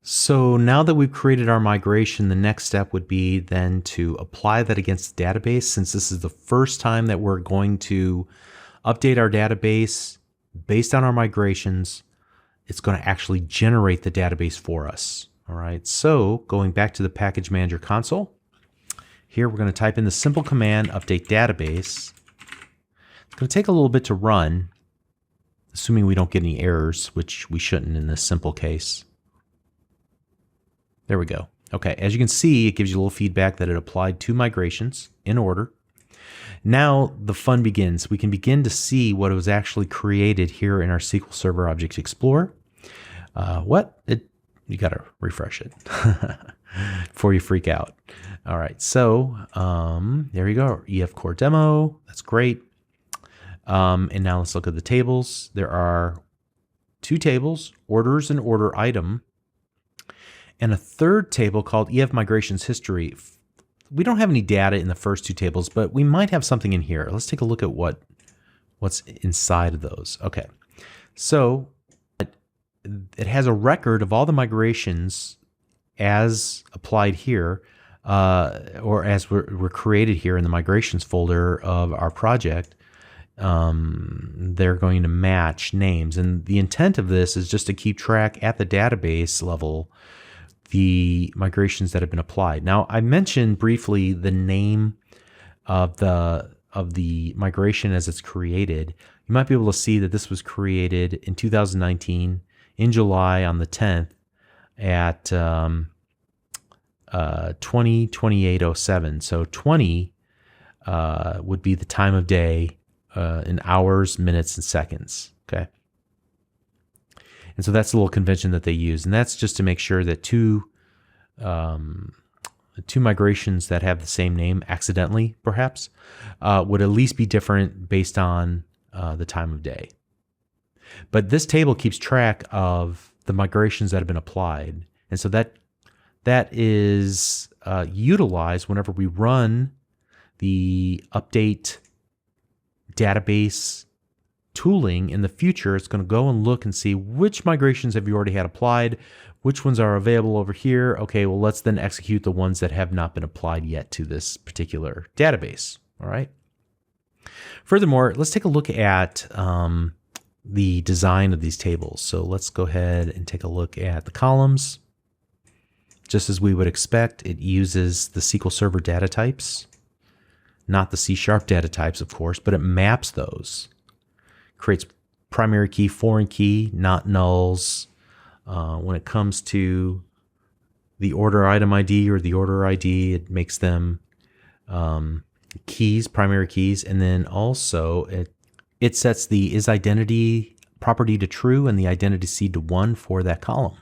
So now that we've created our migration, the next step would be then to apply that against the database. Since this is the first time that we're going to update our database based on our migrations, it's going to actually generate the database for us. All right, so going back to the Package Manager console, here we're going to type in the simple command update database. It's going to take a little bit to run, assuming we don't get any errors, which we shouldn't in this simple case. There we go. Okay, as you can see, it gives you a little feedback that it applied 2 migrations in order. Now the fun begins. We can begin to see what was actually created here in our SQL Server Object Explorer. You got to refresh it before you freak out. All right, so there you go, EF Core Demo. That's great. And now let's look at the tables. There are 2 tables, orders and order item, and a third table called EF Migrations History. We don't have any data in the first 2 tables, but we might have something in here. Let's take a look at what's inside of those. Okay, so it has a record of all the migrations as applied here, or as were created here in the migrations folder of our project. They're going to match names. And the intent of this is just to keep track at the database level the migrations that have been applied. Now, I mentioned briefly the name of the migration as it's created. You might be able to see that this was created in 2019 in July on the 10th at 20:28:07. So 20 would be the time of day in hours, minutes, and seconds. Okay. And so that's a little convention that they use. And that's just to make sure that two migrations that have the same name accidentally, perhaps, would at least be different based on the time of day. But this table keeps track of the migrations that have been applied. And so that is utilized whenever we run the update database tooling in the future. It's going to go and look and see which migrations have you already had applied, which ones are available over here. Okay, well, let's then execute the ones that have not been applied yet to this particular database. All right. Furthermore, let's take a look at the design of these tables. So let's go ahead and take a look at the columns. Just as we would expect, it uses the SQL Server data types, not the C# data types, of course, but it maps those. Creates primary key, foreign key, not nulls. When it comes to the order item ID or the order ID, it makes them keys, primary keys, and then also it sets the isIdentity property to true and the identity seed to 1 for that column.